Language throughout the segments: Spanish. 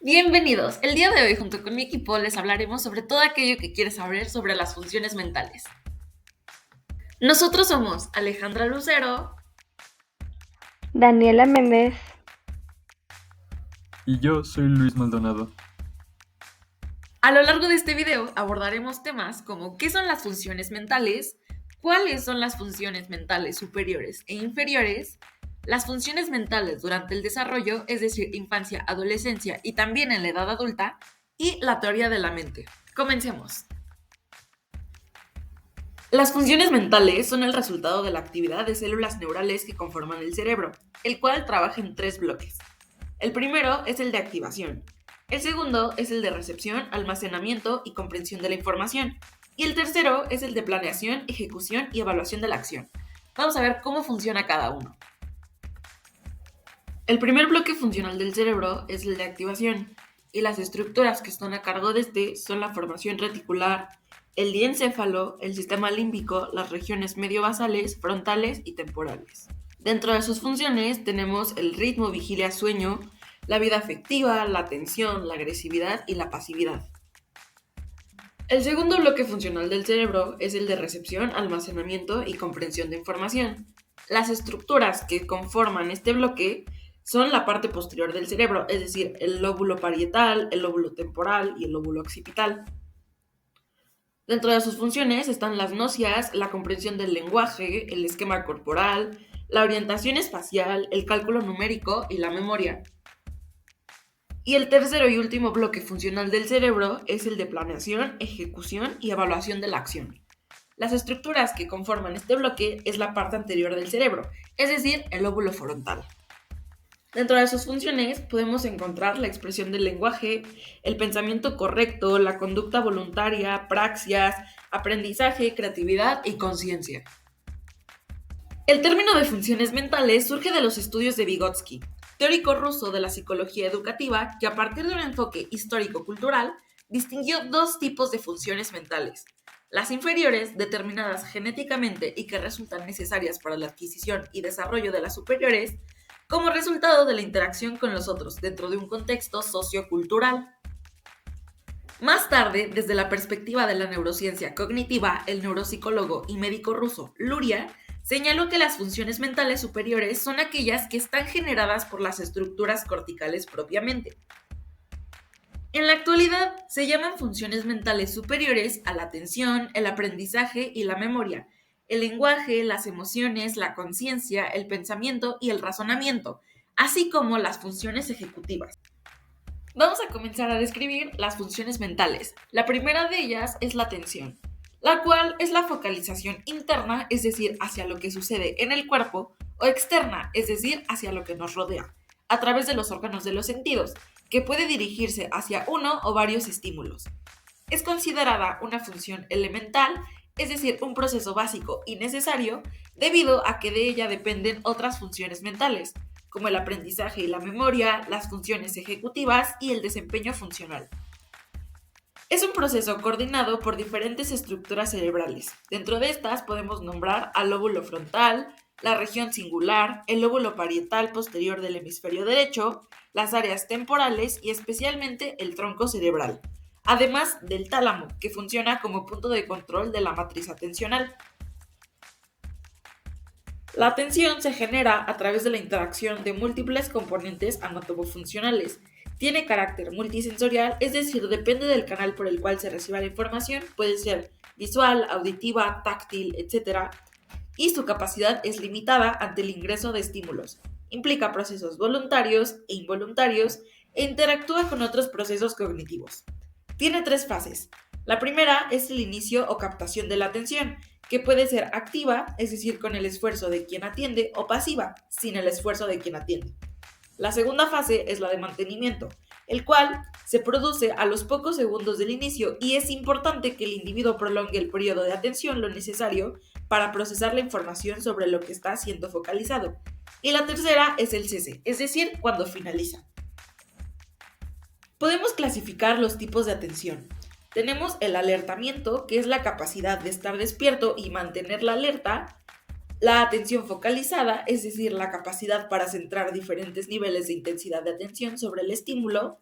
Bienvenidos. El día de hoy, junto con mi equipo, les hablaremos sobre todo aquello que quieres saber sobre las funciones mentales. Nosotros somos Alejandra Lucero. Daniela Méndez. Y yo soy Luis Maldonado. A lo largo de este video abordaremos temas como qué son las funciones mentales, cuáles son las funciones mentales superiores e inferiores, las funciones mentales durante el desarrollo, es decir, infancia, adolescencia y también en la edad adulta, y la teoría de la mente. Comencemos. Las funciones mentales son el resultado de la actividad de células neurales que conforman el cerebro, el cual trabaja en tres bloques. El primero es el de activación, el segundo es el de recepción, almacenamiento y comprensión de la información, y el tercero es el de planeación, ejecución y evaluación de la acción. Vamos a ver cómo funciona cada uno. El primer bloque funcional del cerebro es el de activación, y las estructuras que están a cargo de este son la formación reticular, el diencéfalo, el sistema límbico, las regiones mediobasales, frontales y temporales. Dentro de sus funciones tenemos el ritmo, vigilia, sueño, la vida afectiva, la atención, la agresividad y la pasividad. El segundo bloque funcional del cerebro es el de recepción, almacenamiento y comprensión de información. Las estructuras que conforman este bloque son la parte posterior del cerebro, es decir, el lóbulo parietal, el lóbulo temporal y el lóbulo occipital. Dentro de sus funciones están las nocias, la comprensión del lenguaje, el esquema corporal, la orientación espacial, el cálculo numérico y la memoria. Y el tercero y último bloque funcional del cerebro es el de planeación, ejecución y evaluación de la acción. Las estructuras que conforman este bloque es la parte anterior del cerebro, es decir, el lóbulo frontal. Dentro de sus funciones podemos encontrar la expresión del lenguaje, el pensamiento correcto, la conducta voluntaria, praxias, aprendizaje, creatividad y conciencia. El término de funciones mentales surge de los estudios de Vygotsky, teórico ruso de la psicología educativa que a partir de un enfoque histórico-cultural distinguió dos tipos de funciones mentales. Las inferiores, determinadas genéticamente y que resultan necesarias para la adquisición y desarrollo de las superiores, como resultado de la interacción con los otros dentro de un contexto sociocultural. Más tarde, desde la perspectiva de la neurociencia cognitiva, el neuropsicólogo y médico ruso Luria señaló que las funciones mentales superiores son aquellas que están generadas por las estructuras corticales propiamente. En la actualidad, se llaman funciones mentales superiores a la atención, el aprendizaje y la memoria, el lenguaje, las emociones, la conciencia, el pensamiento y el razonamiento, así como las funciones ejecutivas. Vamos a comenzar a describir las funciones mentales. La primera de ellas es la atención, la cual es la focalización interna, es decir, hacia lo que sucede en el cuerpo, o externa, es decir, hacia lo que nos rodea, a través de los órganos de los sentidos, que puede dirigirse hacia uno o varios estímulos. Es considerada una función elemental, es decir, un proceso básico y necesario, debido a que de ella dependen otras funciones mentales, como el aprendizaje y la memoria, las funciones ejecutivas y el desempeño funcional. Es un proceso coordinado por diferentes estructuras cerebrales. Dentro de estas podemos nombrar al lóbulo frontal, la región singular, el lóbulo parietal posterior del hemisferio derecho, las áreas temporales y especialmente el tronco cerebral, además del tálamo, que funciona como punto de control de la matriz atencional. La atención se genera a través de la interacción de múltiples componentes anatomofuncionales. Tiene carácter multisensorial, es decir, depende del canal por el cual se reciba la información, puede ser visual, auditiva, táctil, etc. Y su capacidad es limitada ante el ingreso de estímulos. Implica procesos voluntarios e involuntarios e interactúa con otros procesos cognitivos. Tiene tres fases. La primera es el inicio o captación de la atención, que puede ser activa, es decir, con el esfuerzo de quien atiende, o pasiva, sin el esfuerzo de quien atiende. La segunda fase es la de mantenimiento, el cual se produce a los pocos segundos del inicio y es importante que el individuo prolongue el periodo de atención lo necesario para procesar la información sobre lo que está siendo focalizado. Y la tercera es el cese, es decir, cuando finaliza. Podemos clasificar los tipos de atención. Tenemos el alertamiento, que es la capacidad de estar despierto y mantener la alerta. La atención focalizada, es decir, la capacidad para centrar diferentes niveles de intensidad de atención sobre el estímulo.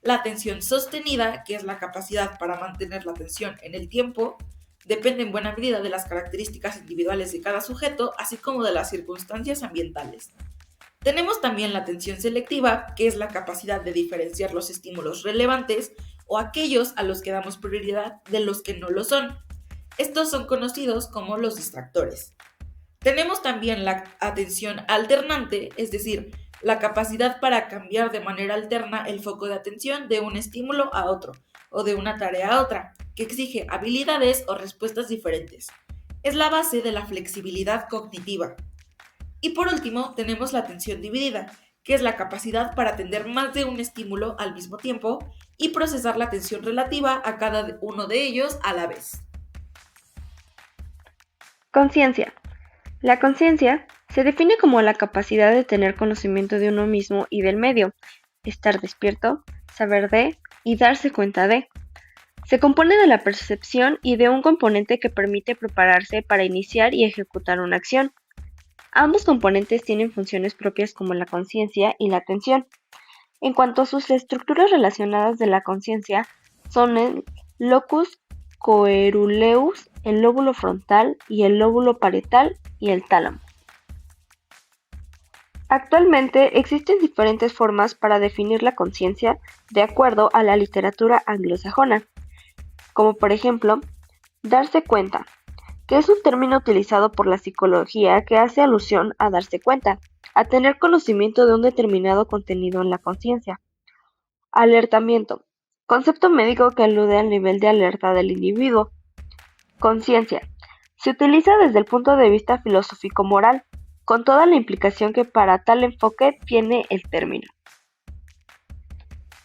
La atención sostenida, que es la capacidad para mantener la atención en el tiempo, depende en buena medida de las características individuales de cada sujeto, así como de las circunstancias ambientales. Tenemos también la atención selectiva, que es la capacidad de diferenciar los estímulos relevantes o aquellos a los que damos prioridad de los que no lo son. Estos son conocidos como los distractores. Tenemos también la atención alternante, es decir, la capacidad para cambiar de manera alterna el foco de atención de un estímulo a otro o de una tarea a otra, que exige habilidades o respuestas diferentes. Es la base de la flexibilidad cognitiva. Y por último, tenemos la atención dividida, que es la capacidad para atender más de un estímulo al mismo tiempo y procesar la atención relativa a cada uno de ellos a la vez. Conciencia. La conciencia se define como la capacidad de tener conocimiento de uno mismo y del medio, estar despierto, saber de y darse cuenta de. Se compone de la percepción y de un componente que permite prepararse para iniciar y ejecutar una acción. Ambos componentes tienen funciones propias como la conciencia y la atención. En cuanto a sus estructuras relacionadas de la conciencia, son el locus coeruleus, el lóbulo frontal y el lóbulo parietal y el tálamo. Actualmente existen diferentes formas para definir la conciencia de acuerdo a la literatura anglosajona, como por ejemplo, darse cuenta, que es un término utilizado por la psicología que hace alusión a darse cuenta, a tener conocimiento de un determinado contenido en la conciencia. Alertamiento, concepto médico que alude al nivel de alerta del individuo. Conciencia, se utiliza desde el punto de vista filosófico-moral, con toda la implicación que para tal enfoque tiene el término.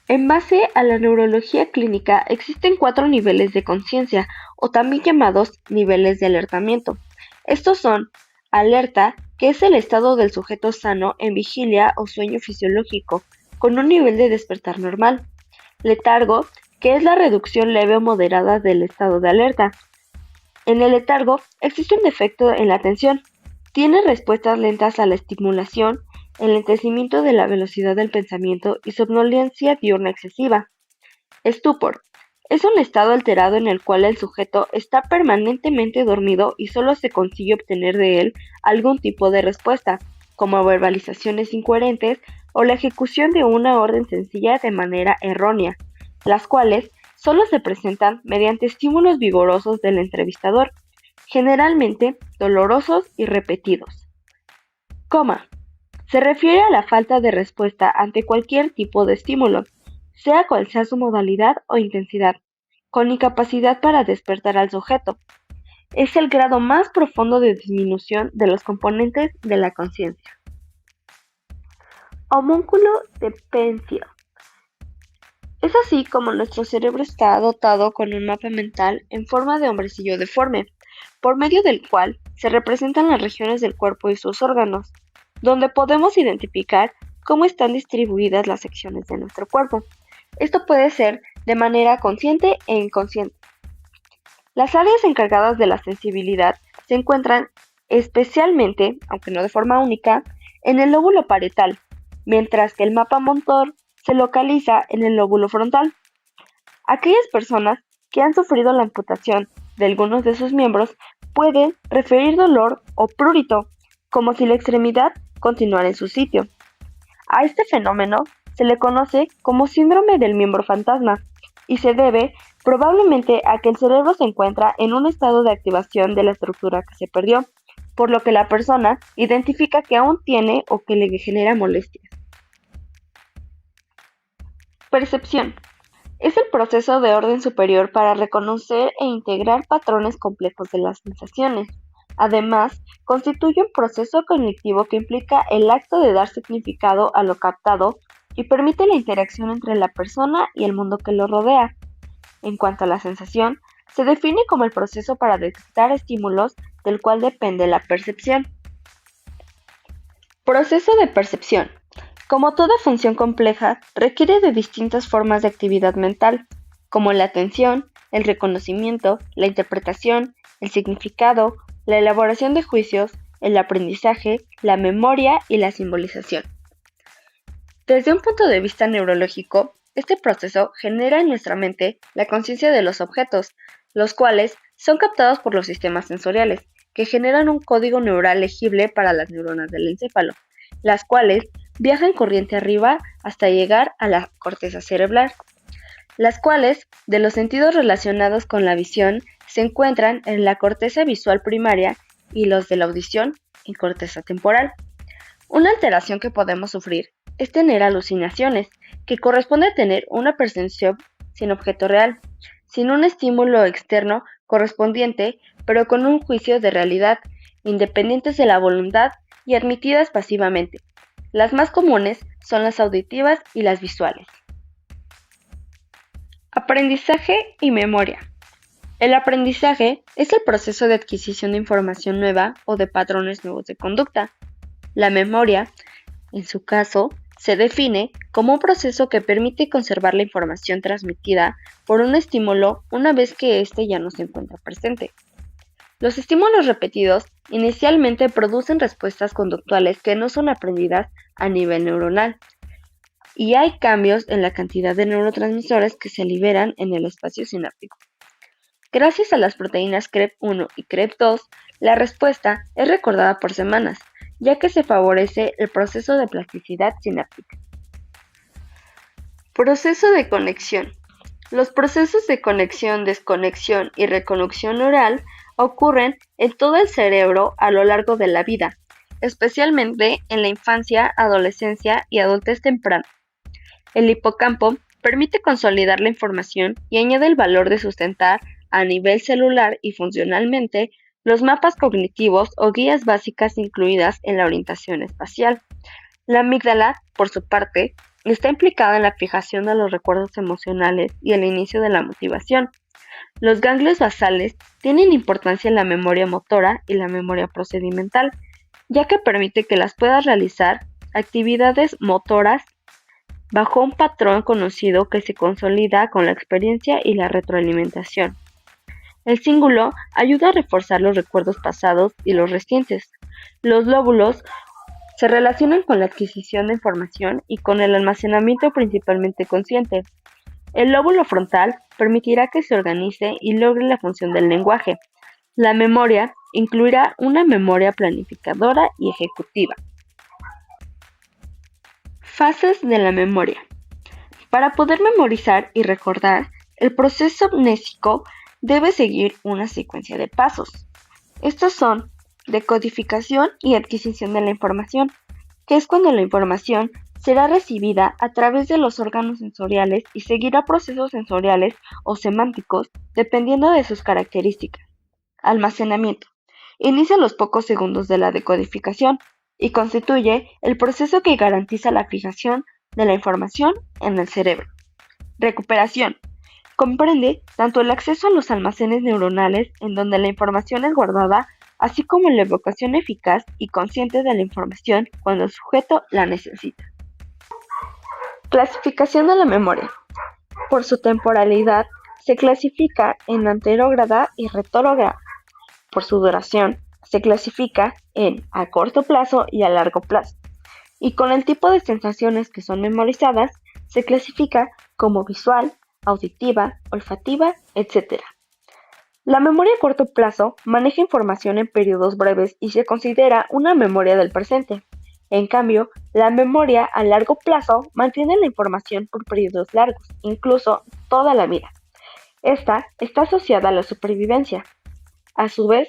En base a la neurología clínica existen 4 niveles de conciencia, o también llamados niveles de alertamiento. Estos son alerta, que es el estado del sujeto sano en vigilia o sueño fisiológico, con un nivel de despertar normal. Letargo, que es la reducción leve o moderada del estado de alerta. En el letargo existe un defecto en la atención. Tiene respuestas lentas a la estimulación, enlentecimiento de la velocidad del pensamiento y somnolencia diurna excesiva. Estupor. Es un estado alterado en el cual el sujeto está permanentemente dormido y solo se consigue obtener de él algún tipo de respuesta, como verbalizaciones incoherentes o la ejecución de una orden sencilla de manera errónea, las cuales solo se presentan mediante estímulos vigorosos del entrevistador, generalmente dolorosos y repetidos. Coma. Se refiere a la falta de respuesta ante cualquier tipo de estímulo, sea cual sea su modalidad o intensidad, con incapacidad para despertar al sujeto. Es el grado más profundo de disminución de los componentes de la conciencia. Homúnculo de Penfield. Es así como nuestro cerebro está dotado con un mapa mental en forma de hombrecillo deforme, por medio del cual se representan las regiones del cuerpo y sus órganos, donde podemos identificar cómo están distribuidas las secciones de nuestro cuerpo. Esto puede ser de manera consciente e inconsciente. Las áreas encargadas de la sensibilidad se encuentran especialmente, aunque no de forma única, en el lóbulo parietal, mientras que el mapa motor se localiza en el lóbulo frontal. Aquellas personas que han sufrido la amputación de algunos de sus miembros pueden referir dolor o prurito, como si la extremidad continuara en su sitio. A este fenómeno se le conoce como síndrome del miembro fantasma y se debe probablemente a que el cerebro se encuentra en un estado de activación de la estructura que se perdió, por lo que la persona identifica que aún tiene o que le genera molestias. Percepción. Es el proceso de orden superior para reconocer e integrar patrones complejos de las sensaciones. Además, constituye un proceso cognitivo que implica el acto de dar significado a lo captado y permite la interacción entre la persona y el mundo que lo rodea. En cuanto a la sensación, se define como el proceso para detectar estímulos del cual depende la percepción. Proceso de percepción. Como toda función compleja, requiere de distintas formas de actividad mental, como la atención, el reconocimiento, la interpretación, el significado, la elaboración de juicios, el aprendizaje, la memoria y la simbolización. Desde un punto de vista neurológico, Este proceso genera en nuestra mente la conciencia de los objetos, los cuales son captados por los sistemas sensoriales, que generan un código neural legible para las neuronas del encéfalo, las cuales viajan corriente arriba hasta llegar a la corteza cerebral, las cuales, de los sentidos relacionados con la visión, se encuentran en la corteza visual primaria y los de la audición en corteza temporal. Una alteración que podemos sufrir es tener alucinaciones, que corresponde a tener una percepción sin objeto real, sin un estímulo externo correspondiente, pero con un juicio de realidad, independientes de la voluntad y admitidas pasivamente. Las más comunes son las auditivas y las visuales. Aprendizaje y memoria. El aprendizaje es el proceso de adquisición de información nueva o de patrones nuevos de conducta. La memoria, en su caso, se define como un proceso que permite conservar la información transmitida por un estímulo una vez que éste ya no se encuentra presente. Los estímulos repetidos inicialmente producen respuestas conductuales que no son aprendidas a nivel neuronal, y hay cambios en la cantidad de neurotransmisores que se liberan en el espacio sináptico. Gracias a las proteínas CREP1 y CREP2, la respuesta es recordada por semanas, ya que se favorece el proceso de plasticidad sináptica. Proceso de conexión. Los procesos de conexión, desconexión y reconexión neural ocurren en todo el cerebro a lo largo de la vida, especialmente en la infancia, adolescencia y adultez temprana. El hipocampo permite consolidar la información y añade el valor de sustentar a nivel celular y funcionalmente los mapas cognitivos o guías básicas incluidas en la orientación espacial. La amígdala, por su parte, está implicada en la fijación de los recuerdos emocionales y el inicio de la motivación. Los ganglios basales tienen importancia en la memoria motora y la memoria procedimental, ya que permite que las puedas realizar actividades motoras bajo un patrón conocido que se consolida con la experiencia y la retroalimentación. El cíngulo ayuda a reforzar los recuerdos pasados y los recientes. Los lóbulos se relacionan con la adquisición de información y con el almacenamiento principalmente consciente. El lóbulo frontal permitirá que se organice y logre la función del lenguaje. La memoria incluirá una memoria planificadora y ejecutiva. Fases de la memoria. Para poder memorizar y recordar, el proceso mnésico debe seguir una secuencia de pasos. Estos son decodificación y adquisición de la información, que es cuando la información será recibida a través de los órganos sensoriales y seguirá procesos sensoriales o semánticos dependiendo de sus características. Almacenamiento. Inicia a los pocos segundos de la decodificación y constituye el proceso que garantiza la fijación de la información en el cerebro. Recuperación. Comprende tanto el acceso a los almacenes neuronales en donde la información es guardada, así como la evocación eficaz y consciente de la información cuando el sujeto la necesita. Clasificación de la memoria. Por su temporalidad, se clasifica en anterógrada y retrógrada. Por su duración, se clasifica en a corto plazo y a largo plazo. Y con el tipo de sensaciones que son memorizadas, se clasifica como visual, auditiva, olfativa, etc. La memoria a corto plazo maneja información en periodos breves y se considera una memoria del presente. En cambio, la memoria a largo plazo mantiene la información por periodos largos, incluso toda la vida. Esta está asociada a la supervivencia. A su vez,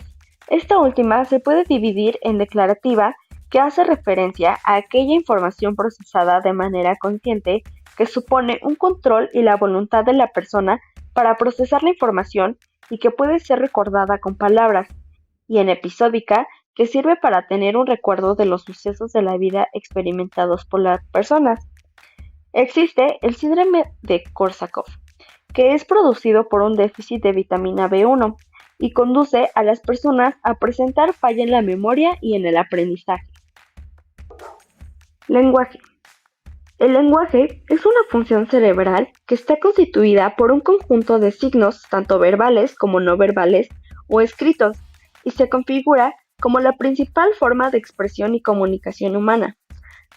esta última se puede dividir en declarativa, que hace referencia a aquella información procesada de manera consciente que supone un control y la voluntad de la persona para procesar la información y que puede ser recordada con palabras, y en episódica, que sirve para tener un recuerdo de los sucesos de la vida experimentados por las personas. Existe el síndrome de Korsakoff, que es producido por un déficit de vitamina B1 y conduce a las personas a presentar falla en la memoria y en el aprendizaje. Lenguaje. El lenguaje es una función cerebral que está constituida por un conjunto de signos tanto verbales como no verbales o escritos y se configura como la principal forma de expresión y comunicación humana.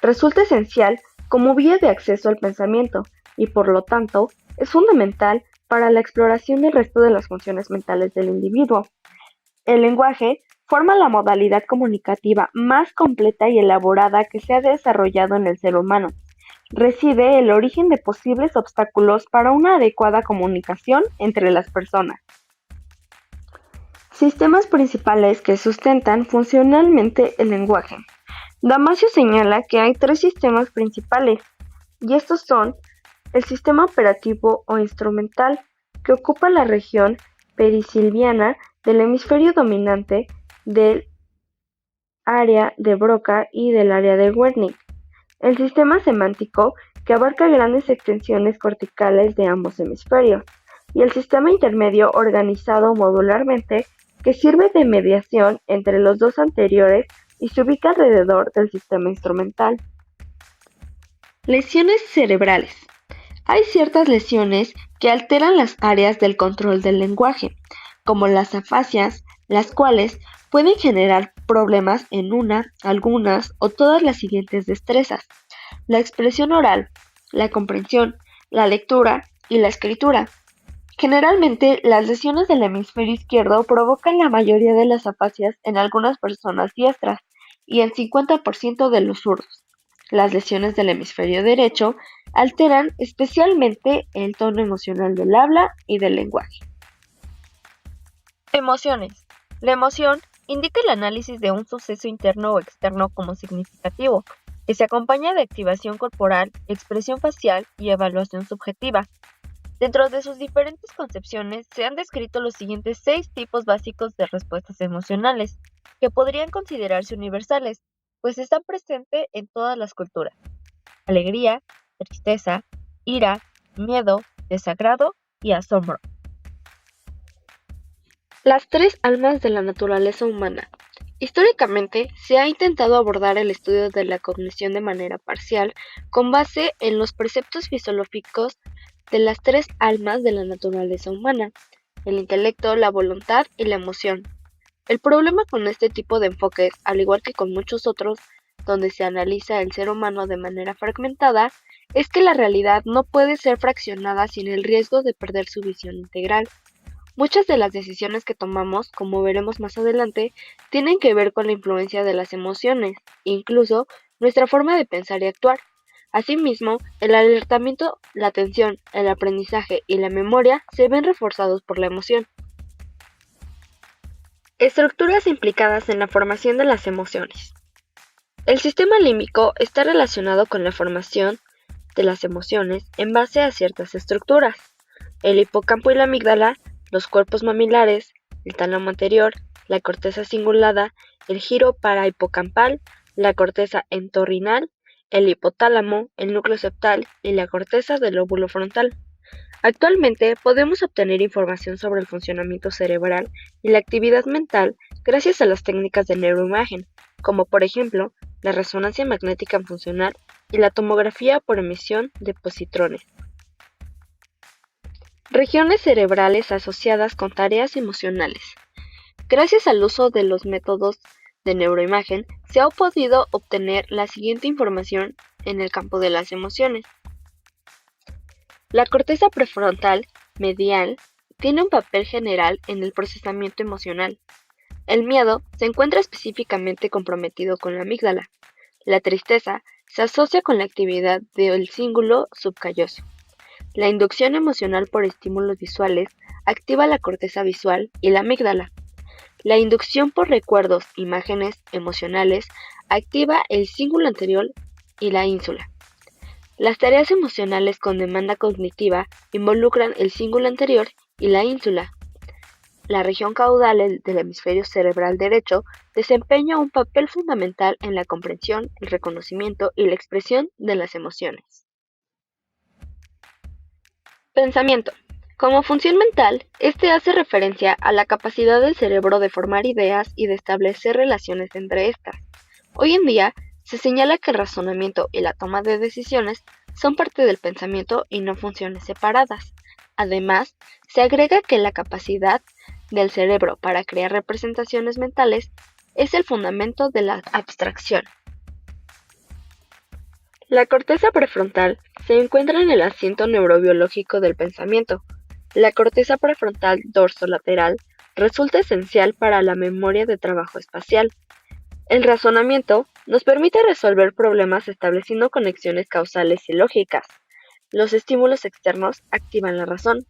Resulta esencial como vía de acceso al pensamiento, y por lo tanto es fundamental para la exploración del resto de las funciones mentales del individuo. El lenguaje forma la modalidad comunicativa más completa y elaborada que se ha desarrollado en el ser humano. Reside el origen de posibles obstáculos para una adecuada comunicación entre las personas. Sistemas principales que sustentan funcionalmente el lenguaje. Damasio señala que hay tres sistemas principales, y estos son el sistema operativo o instrumental, que ocupa la región perisilviana del hemisferio dominante, del área de Broca y del área de Wernicke. El sistema semántico, que abarca grandes extensiones corticales de ambos hemisferios, y el sistema intermedio organizado modularmente, que sirve de mediación entre los dos anteriores y se ubica alrededor del sistema instrumental. Lesiones cerebrales. Hay ciertas lesiones que alteran las áreas del control del lenguaje, como las afasias, las cuales pueden generar problemas en una, algunas o todas las siguientes destrezas: la expresión oral, la comprensión, la lectura y la escritura. Generalmente, las lesiones del hemisferio izquierdo provocan la mayoría de las afasias en algunas personas diestras y el 50% de los zurdos. Las lesiones del hemisferio derecho alteran especialmente el tono emocional del habla y del lenguaje. Emociones. La emoción indica el análisis de un suceso interno o externo como significativo, que se acompaña de activación corporal, expresión facial y evaluación subjetiva. Dentro de sus diferentes concepciones se han descrito los siguientes 6 tipos básicos de respuestas emocionales, que podrían considerarse universales, pues están presentes en todas las culturas: alegría, tristeza, ira, miedo, desagrado y asombro. Las 3 almas de la naturaleza humana. Históricamente, se ha intentado abordar el estudio de la cognición de manera parcial, con base en los preceptos filosóficos de las 3 almas de la naturaleza humana: el intelecto, la voluntad y la emoción. El problema con este tipo de enfoques, al igual que con muchos otros, donde se analiza el ser humano de manera fragmentada, es que la realidad no puede ser fraccionada sin el riesgo de perder su visión integral. Muchas de las decisiones que tomamos, como veremos más adelante, tienen que ver con la influencia de las emociones, incluso nuestra forma de pensar y actuar. Asimismo, el alertamiento, la atención, el aprendizaje y la memoria se ven reforzados por la emoción. Estructuras implicadas en la formación de las emociones. El sistema límbico está relacionado con la formación de las emociones en base a ciertas estructuras: el hipocampo y la amígdala, los cuerpos mamilares, el tálamo anterior, la corteza cingulada, el giro parahipocampal, la corteza entorrinal, el hipotálamo, el núcleo septal y la corteza del lóbulo frontal. Actualmente podemos obtener información sobre el funcionamiento cerebral y la actividad mental gracias a las técnicas de neuroimagen, como por ejemplo la resonancia magnética funcional y la tomografía por emisión de positrones. Regiones cerebrales asociadas con tareas emocionales. Gracias al uso de los métodos de neuroimagen, se ha podido obtener la siguiente información en el campo de las emociones. La corteza prefrontal medial tiene un papel general en el procesamiento emocional. El miedo se encuentra específicamente comprometido con la amígdala. La tristeza se asocia con la actividad del cíngulo subcalloso. La inducción emocional por estímulos visuales activa la corteza visual y la amígdala. La inducción por recuerdos, imágenes emocionales, activa el cíngulo anterior y la ínsula. Las tareas emocionales con demanda cognitiva involucran el cíngulo anterior y la ínsula. La región caudal del hemisferio cerebral derecho desempeña un papel fundamental en la comprensión, el reconocimiento y la expresión de las emociones. Pensamiento. Como función mental, este hace referencia a la capacidad del cerebro de formar ideas y de establecer relaciones entre estas. Hoy en día, se señala que el razonamiento y la toma de decisiones son parte del pensamiento y no funciones separadas. Además, se agrega que la capacidad del cerebro para crear representaciones mentales es el fundamento de la abstracción. La corteza prefrontal Se encuentra en el asiento neurobiológico del pensamiento. La corteza prefrontal dorsolateral resulta esencial para la memoria de trabajo espacial. El razonamiento nos permite resolver problemas estableciendo conexiones causales y lógicas. Los estímulos externos activan la razón.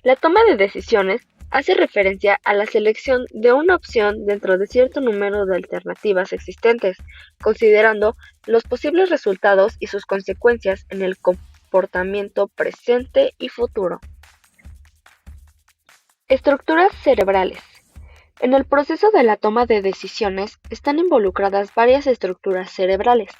La toma de decisiones hace referencia a la selección de una opción dentro de cierto número de alternativas existentes, considerando los posibles resultados y sus consecuencias en el comportamiento presente y futuro. Estructuras cerebrales. En el proceso de la toma de decisiones están involucradas varias estructuras cerebrales,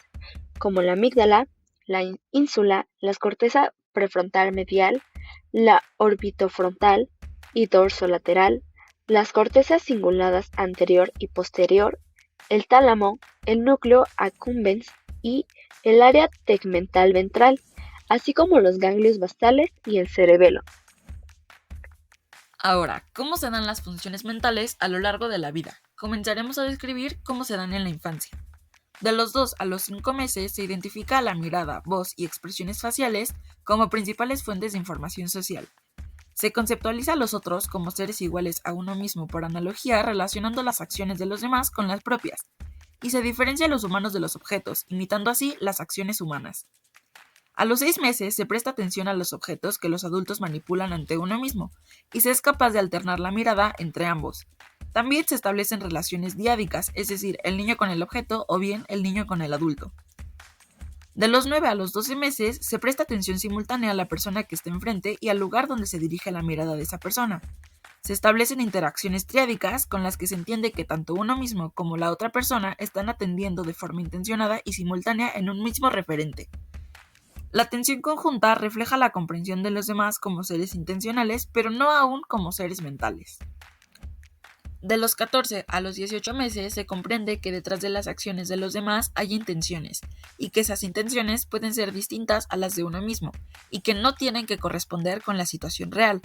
como la amígdala, la ínsula, la corteza prefrontal medial, la orbitofrontal y dorsolateral, las cortezas cinguladas anterior y posterior, el tálamo, el núcleo accumbens y el área tegmental ventral, así como los ganglios basales y el cerebelo. Ahora, ¿cómo se dan las funciones mentales a lo largo de la vida? Comenzaremos a describir cómo se dan en la infancia. De los 2 a los 5 meses se identifica a la mirada, voz y expresiones faciales como principales fuentes de información social. Se conceptualiza a los otros como seres iguales a uno mismo por analogía relacionando las acciones de los demás con las propias, y se diferencia a los humanos de los objetos, imitando así las acciones humanas. A los 6 meses se presta atención a los objetos que los adultos manipulan ante uno mismo, y se es capaz de alternar la mirada entre ambos. También se establecen relaciones diádicas, es decir, el niño con el objeto o bien el niño con el adulto. De los 9 a los 12 meses se presta atención simultánea a la persona que está enfrente y al lugar donde se dirige la mirada de esa persona. Se establecen interacciones triádicas con las que se entiende que tanto uno mismo como la otra persona están atendiendo de forma intencionada y simultánea en un mismo referente. La atención conjunta refleja la comprensión de los demás como seres intencionales, pero no aún como seres mentales. De los 14 a los 18 meses se comprende que detrás de las acciones de los demás hay intenciones, y que esas intenciones pueden ser distintas a las de uno mismo, y que no tienen que corresponder con la situación real.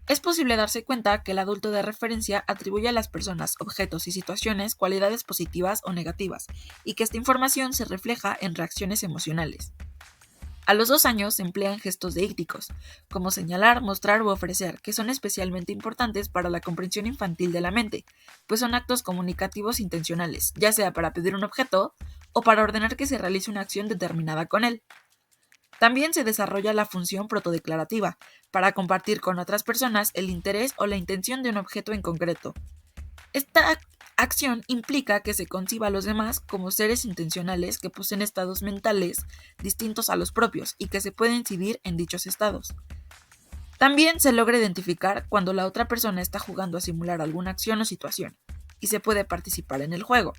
Es posible darse cuenta que el adulto de referencia atribuye a las personas, objetos y situaciones cualidades positivas o negativas, y que esta información se refleja en reacciones emocionales. A los 2 años se emplean gestos deícticos, como señalar, mostrar u ofrecer, que son especialmente importantes para la comprensión infantil de la mente, pues son actos comunicativos intencionales, ya sea para pedir un objeto o para ordenar que se realice una acción determinada con él. También se desarrolla la función protodeclarativa, para compartir con otras personas el interés o la intención de un objeto en concreto. Esta acción implica que se conciba a los demás como seres intencionales que poseen estados mentales distintos a los propios y que se puede incidir en dichos estados. También se logra identificar cuando la otra persona está jugando a simular alguna acción o situación, y se puede participar en el juego.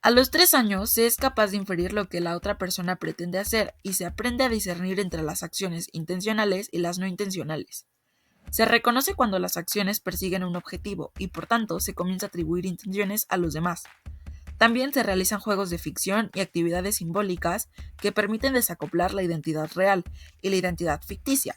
A los 3 años se es capaz de inferir lo que la otra persona pretende hacer y se aprende a discernir entre las acciones intencionales y las no intencionales. Se reconoce cuando las acciones persiguen un objetivo y por tanto se comienza a atribuir intenciones a los demás. También se realizan juegos de ficción y actividades simbólicas que permiten desacoplar la identidad real y la identidad ficticia.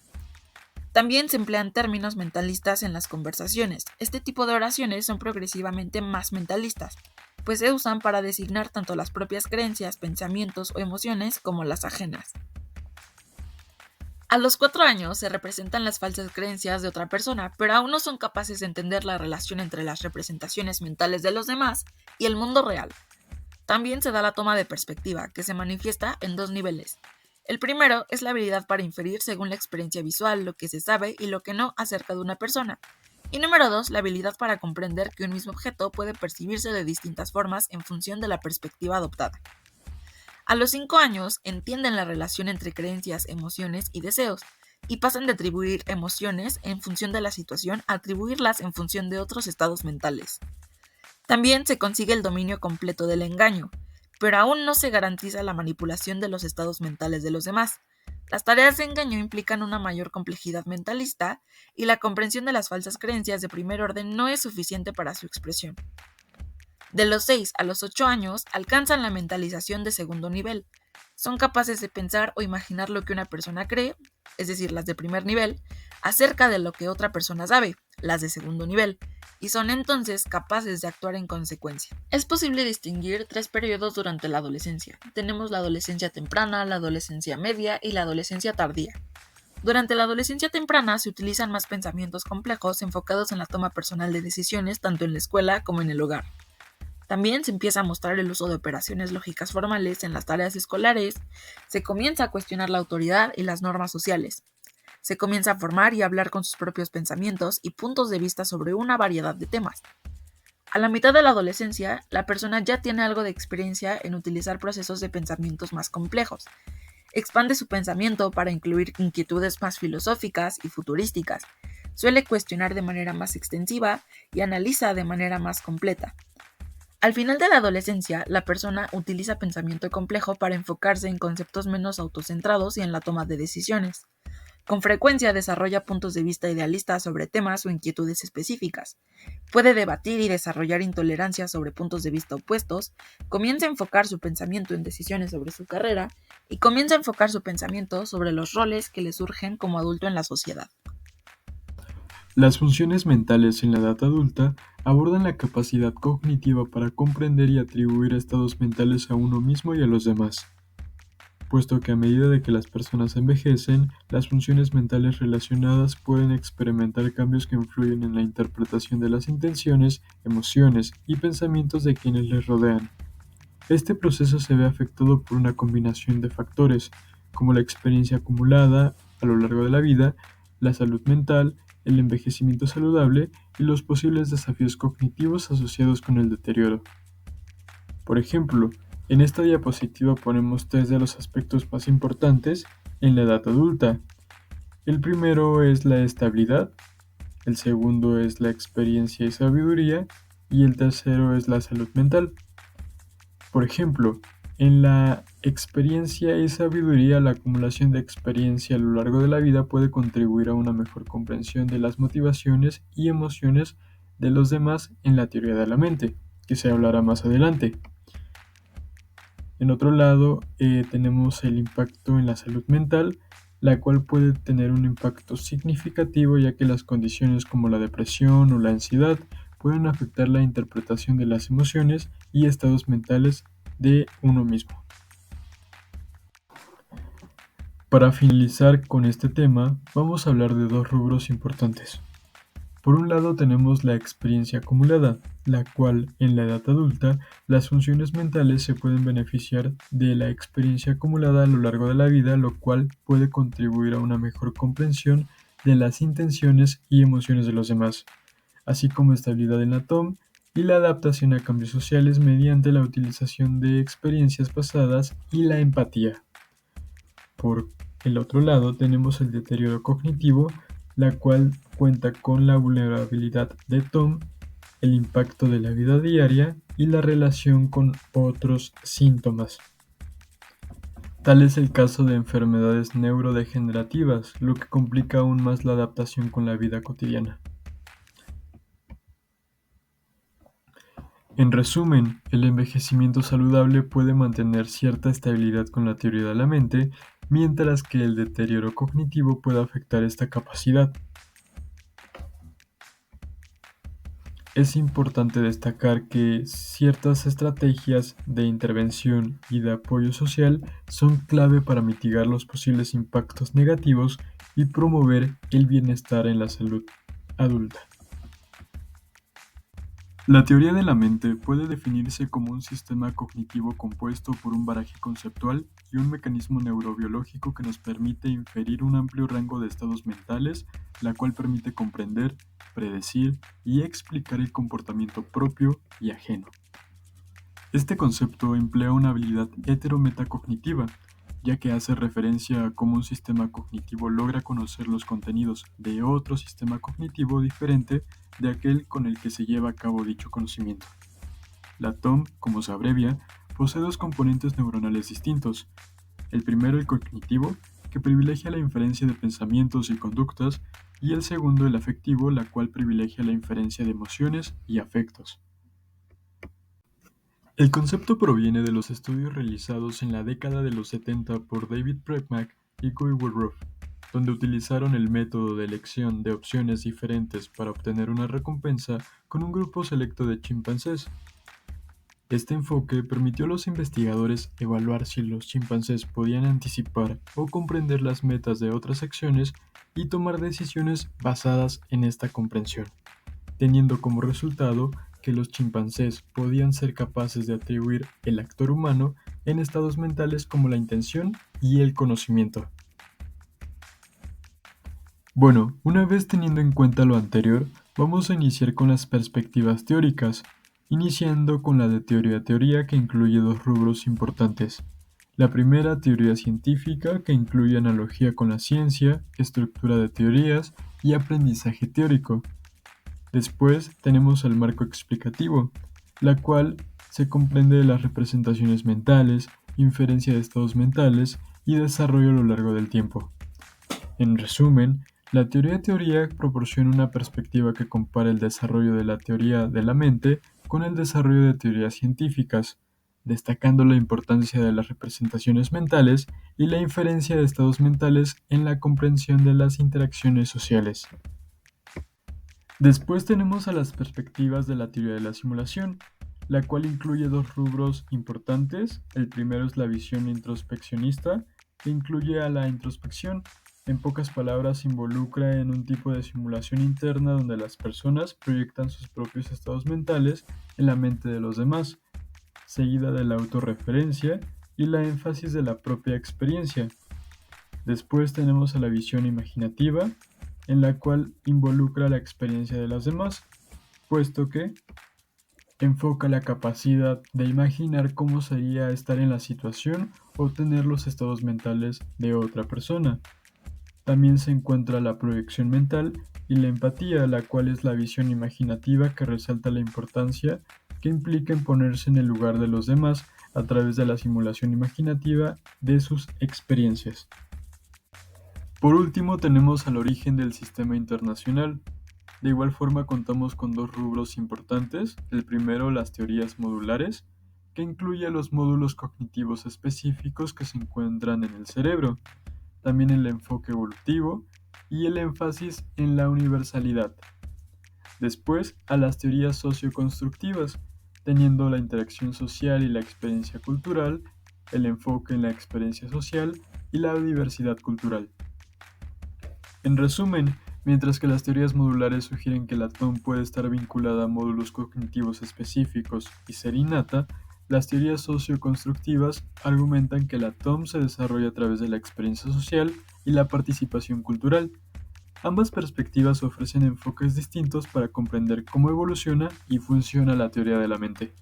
También se emplean términos mentalistas en las conversaciones. Este tipo de oraciones son progresivamente más mentalistas, pues se usan para designar tanto las propias creencias, pensamientos o emociones como las ajenas. A los 4 años se representan las falsas creencias de otra persona, pero aún no son capaces de entender la relación entre las representaciones mentales de los demás y el mundo real. También se da la toma de perspectiva, que se manifiesta en 2 niveles. El primero es la habilidad para inferir según la experiencia visual lo que se sabe y lo que no acerca de una persona. Y número 2, la habilidad para comprender que un mismo objeto puede percibirse de distintas formas en función de la perspectiva adoptada. A los 5 años entienden la relación entre creencias, emociones y deseos, y pasan de atribuir emociones en función de la situación a atribuirlas en función de otros estados mentales. También se consigue el dominio completo del engaño, pero aún no se garantiza la manipulación de los estados mentales de los demás. Las tareas de engaño implican una mayor complejidad mentalista y la comprensión de las falsas creencias de primer orden no es suficiente para su expresión. De los 6 a los 8 años alcanzan la mentalización de segundo nivel. Son capaces de pensar o imaginar lo que una persona cree, es decir, las de primer nivel, acerca de lo que otra persona sabe, las de segundo nivel, y son entonces capaces de actuar en consecuencia. Es posible distinguir 3 periodos durante la adolescencia. Tenemos la adolescencia temprana, la adolescencia media y la adolescencia tardía. Durante la adolescencia temprana se utilizan más pensamientos complejos enfocados en la toma personal de decisiones tanto en la escuela como en el hogar. También se empieza a mostrar el uso de operaciones lógicas formales en las tareas escolares, se comienza a cuestionar la autoridad y las normas sociales. Se comienza a formar y a hablar con sus propios pensamientos y puntos de vista sobre una variedad de temas. A la mitad de la adolescencia, la persona ya tiene algo de experiencia en utilizar procesos de pensamientos más complejos. Expande su pensamiento para incluir inquietudes más filosóficas y futurísticas. Suele cuestionar de manera más extensiva y analiza de manera más completa. Al final de la adolescencia, la persona utiliza pensamiento complejo para enfocarse en conceptos menos autocentrados y en la toma de decisiones. Con frecuencia desarrolla puntos de vista idealistas sobre temas o inquietudes específicas. Puede debatir y desarrollar intolerancia sobre puntos de vista opuestos, comienza a enfocar su pensamiento en decisiones sobre su carrera y comienza a enfocar su pensamiento sobre los roles que le surgen como adulto en la sociedad. Las funciones mentales en la edad adulta abordan la capacidad cognitiva para comprender y atribuir estados mentales a uno mismo y a los demás, puesto que a medida de que las personas envejecen, las funciones mentales relacionadas pueden experimentar cambios que influyen en la interpretación de las intenciones, emociones y pensamientos de quienes les rodean. Este proceso se ve afectado por una combinación de factores, como la experiencia acumulada a lo largo de la vida, la salud mental, el envejecimiento saludable y los posibles desafíos cognitivos asociados con el deterioro. Por ejemplo, en esta diapositiva ponemos 3 de los aspectos más importantes en la edad adulta. El primero es la estabilidad, el segundo es la experiencia y sabiduría y el tercero es la salud mental. Por ejemplo, en la experiencia y sabiduría, la acumulación de experiencia a lo largo de la vida puede contribuir a una mejor comprensión de las motivaciones y emociones de los demás en la teoría de la mente, que se hablará más adelante. En otro lado, tenemos el impacto en la salud mental, la cual puede tener un impacto significativo ya que las condiciones como la depresión o la ansiedad pueden afectar la interpretación de las emociones y estados mentales de uno mismo. Para finalizar con este tema, vamos a hablar de 2 rubros importantes. Por un lado tenemos la experiencia acumulada, la cual en la edad adulta las funciones mentales se pueden beneficiar de la experiencia acumulada a lo largo de la vida, lo cual puede contribuir a una mejor comprensión de las intenciones y emociones de los demás, así como estabilidad en la TOM y la adaptación a cambios sociales mediante la utilización de experiencias pasadas y la empatía. Por el otro lado tenemos el deterioro cognitivo, la cual cuenta con la vulnerabilidad de Tom, el impacto de la vida diaria y la relación con otros síntomas. Tal es el caso de enfermedades neurodegenerativas, lo que complica aún más la adaptación con la vida cotidiana. En resumen, el envejecimiento saludable puede mantener cierta estabilidad con la teoría de la mente, mientras que el deterioro cognitivo puede afectar esta capacidad. Es importante destacar que ciertas estrategias de intervención y de apoyo social son clave para mitigar los posibles impactos negativos y promover el bienestar en la salud adulta. La teoría de la mente puede definirse como un sistema cognitivo compuesto por un bagaje conceptual y un mecanismo neurobiológico que nos permite inferir un amplio rango de estados mentales, la cual permite comprender, predecir y explicar el comportamiento propio y ajeno. Este concepto emplea una habilidad heterometacognitiva, ya que hace referencia a cómo un sistema cognitivo logra conocer los contenidos de otro sistema cognitivo diferente de aquel con el que se lleva a cabo dicho conocimiento. La TOM, como se abrevia, posee 2 componentes neuronales distintos. El primero, el cognitivo, que privilegia la inferencia de pensamientos y conductas, y el segundo, el afectivo, la cual privilegia la inferencia de emociones y afectos. El concepto proviene de los estudios realizados en la década de los 70 por David Premack y Guy Woodruff. donde utilizaron el método de elección de opciones diferentes para obtener una recompensa con un grupo selecto de chimpancés. Este enfoque permitió a los investigadores evaluar si los chimpancés podían anticipar o comprender las metas de otras acciones y tomar decisiones basadas en esta comprensión, teniendo como resultado que los chimpancés podían ser capaces de atribuir el actor humano en estados mentales como la intención y el conocimiento. Bueno, una vez teniendo en cuenta lo anterior, vamos a iniciar con las perspectivas teóricas, iniciando con la de teoría que incluye dos rubros importantes. La primera, teoría científica, que incluye analogía con la ciencia, estructura de teorías y aprendizaje teórico. Después tenemos el marco explicativo, la cual se comprende de las representaciones mentales, inferencia de estados mentales y desarrollo a lo largo del tiempo. En resumen, la teoría proporciona una perspectiva que compara el desarrollo de la teoría de la mente con el desarrollo de teorías científicas, destacando la importancia de las representaciones mentales y la inferencia de estados mentales en la comprensión de las interacciones sociales. Después tenemos a las perspectivas de la teoría de la simulación, la cual incluye dos rubros importantes. El primero es la visión introspeccionista, que incluye a la introspección. En pocas palabras, se involucra en un tipo de simulación interna donde las personas proyectan sus propios estados mentales en la mente de los demás, seguida de la autorreferencia y la énfasis de la propia experiencia. Después tenemos a la visión imaginativa, en la cual involucra la experiencia de las demás, puesto que enfoca la capacidad de imaginar cómo sería estar en la situación o tener los estados mentales de otra persona. También se encuentra la proyección mental y la empatía, la cual es la visión imaginativa que resalta la importancia que implica en ponerse en el lugar de los demás a través de la simulación imaginativa de sus experiencias. Por último, tenemos al origen del sistema internacional. De igual forma contamos con dos rubros importantes. El primero, las teorías modulares, que incluye los módulos cognitivos específicos que se encuentran en el cerebro, también el enfoque evolutivo y el énfasis en la universalidad. Después, a las teorías socioconstructivas, teniendo la interacción social y la experiencia cultural, el enfoque en la experiencia social y la diversidad cultural. En resumen, mientras que las teorías modulares sugieren que la TOM puede estar vinculada a módulos cognitivos específicos y ser innata, las teorías socioconstructivas argumentan que la TOM se desarrolla a través de la experiencia social y la participación cultural. Ambas perspectivas ofrecen enfoques distintos para comprender cómo evoluciona y funciona la teoría de la mente.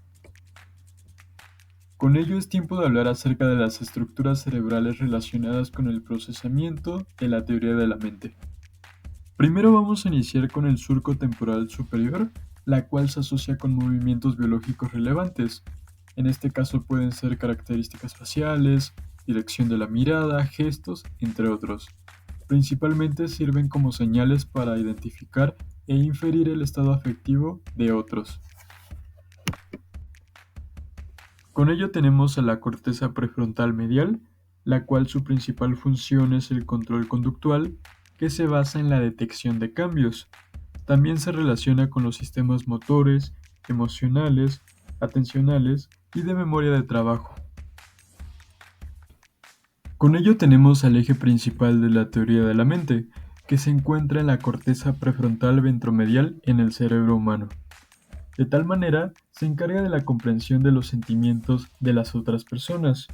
Con ello es tiempo de hablar acerca de las estructuras cerebrales relacionadas con el procesamiento de la teoría de la mente. Primero vamos a iniciar con el surco temporal superior, la cual se asocia con movimientos biológicos relevantes. En este caso pueden ser características faciales, dirección de la mirada, gestos, entre otros. Principalmente sirven como señales para identificar e inferir el estado afectivo de otros. Con ello tenemos a la corteza prefrontal medial, la cual su principal función es el control conductual, que se basa en la detección de cambios. También se relaciona con los sistemas motores, emocionales, atencionales y de memoria de trabajo. Con ello tenemos al eje principal de la teoría de la mente, que se encuentra en la corteza prefrontal ventromedial en el cerebro humano. De tal manera, se encarga de la comprensión de los sentimientos de las otras personas.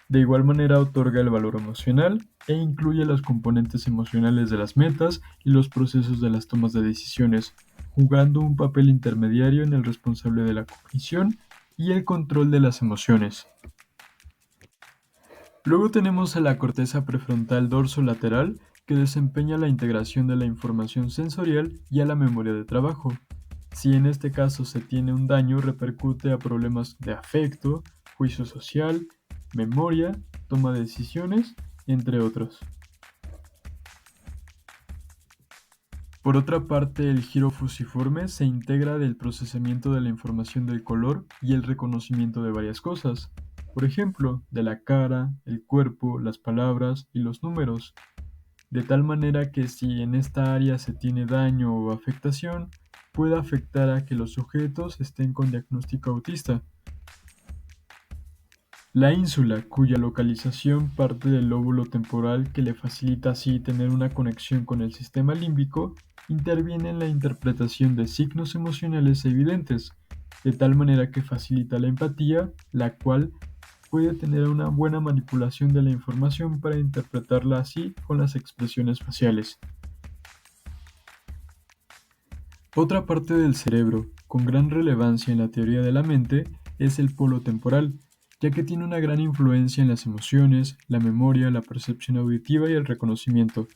De igual manera, otorga el valor emocional e incluye los componentes emocionales de las metas y los procesos de las tomas de decisiones, jugando un papel intermediario en el responsable de la cognición y el control de las emociones. Luego tenemos a la corteza prefrontal dorsolateral, que desempeña la integración de la información sensorial y a la memoria de trabajo. Si en este caso se tiene un daño, repercute a problemas de afecto, juicio social, memoria, toma de decisiones, entre otros. Por otra parte, el giro fusiforme se integra del procesamiento de la información del color y el reconocimiento de varias cosas, por ejemplo, de la cara, el cuerpo, las palabras y los números. de tal manera que si en esta área se tiene daño o afectación, pueda afectar a que los sujetos estén con diagnóstico autista. La ínsula, cuya localización parte del lóbulo temporal que le facilita así tener una conexión con el sistema límbico, interviene en la interpretación de signos emocionales evidentes, de tal manera que facilita la empatía, la cual puede tener una buena manipulación de la información para interpretarla así con las expresiones faciales. Otra parte del cerebro, con gran relevancia en la teoría de la mente, es el polo temporal, ya que tiene una gran influencia en las emociones, la memoria, la percepción auditiva y el reconocimiento,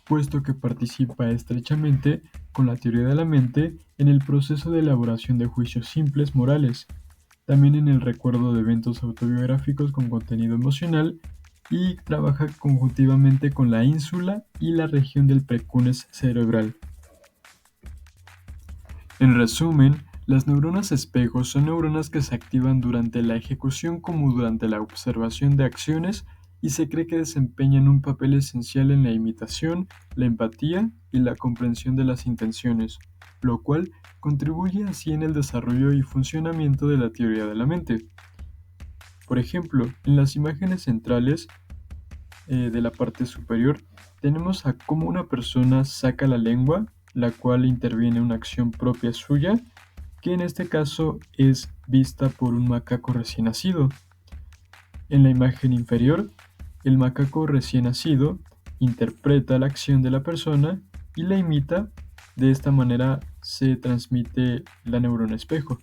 puesto que participa estrechamente con la teoría de la mente en el proceso de elaboración de juicios simples morales, también en el recuerdo de eventos autobiográficos con contenido emocional y trabaja conjuntivamente con la ínsula y la región del precunes cerebral. En resumen, las neuronas espejo son neuronas que se activan durante la ejecución como durante la observación de acciones y se cree que desempeñan un papel esencial en la imitación, la empatía y la comprensión de las intenciones, lo cual contribuye así en el desarrollo y funcionamiento de la teoría de la mente. Por ejemplo, en las imágenes centrales de la parte superior tenemos a cómo una persona saca la lengua, la cual interviene una acción propia suya, que en este caso es vista por un macaco recién nacido. En la imagen inferior, el macaco recién nacido interpreta la acción de la persona y la imita. De esta manera se transmite la neurona espejo.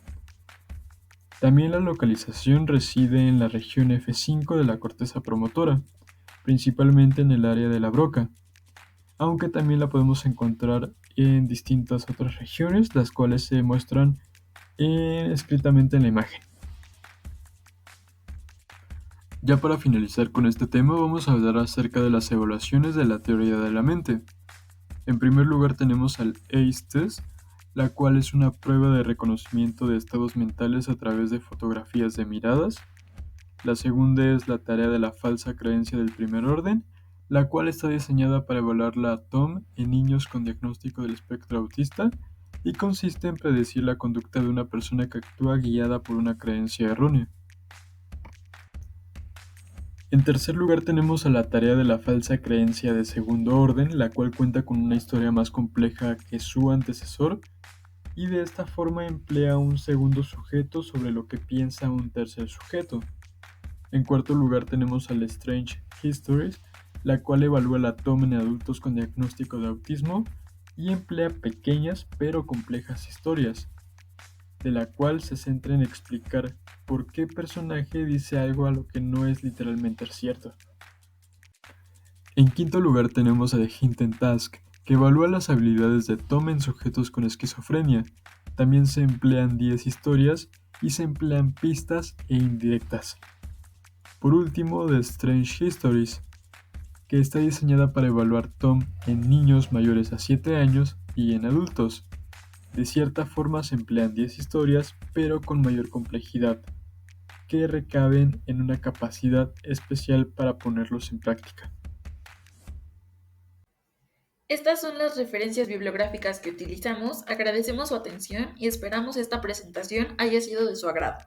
También la localización reside en la región F5 de la corteza promotora, principalmente en el área de la broca, aunque también la podemos encontrar en distintas otras regiones, las cuales se muestran escritamente en la imagen. Ya para finalizar con este tema, vamos a hablar acerca de las evaluaciones de la teoría de la mente. En primer lugar tenemos al ACE Test, la cual es una prueba de reconocimiento de estados mentales a través de fotografías de miradas. La segunda es la tarea de la falsa creencia del primer orden, la cual está diseñada para evaluar la TOM en niños con diagnóstico del espectro autista y consiste en predecir la conducta de una persona que actúa guiada por una creencia errónea. En tercer lugar tenemos a la tarea de la falsa creencia de segundo orden, la cual cuenta con una historia más compleja que su antecesor y de esta forma emplea un segundo sujeto sobre lo que piensa un tercer sujeto. En cuarto lugar tenemos al Strange Histories, la cual evalúa la toma en adultos con diagnóstico de autismo y emplea pequeñas pero complejas historias, de la cual se centra en explicar por qué personaje dice algo a lo que no es literalmente cierto. En quinto lugar tenemos a The Hint and Task, que evalúa las habilidades de toma en sujetos con esquizofrenia. También se emplean 10 historias y se emplean pistas e indirectas. Por último, The Strange Histories, que está diseñada para evaluar TOM en niños mayores a 7 años y en adultos. De cierta forma se emplean 10 historias, pero con mayor complejidad, que recaben en una capacidad especial para ponerlos en práctica. Estas son las referencias bibliográficas que utilizamos, agradecemos su atención y esperamos esta presentación haya sido de su agrado.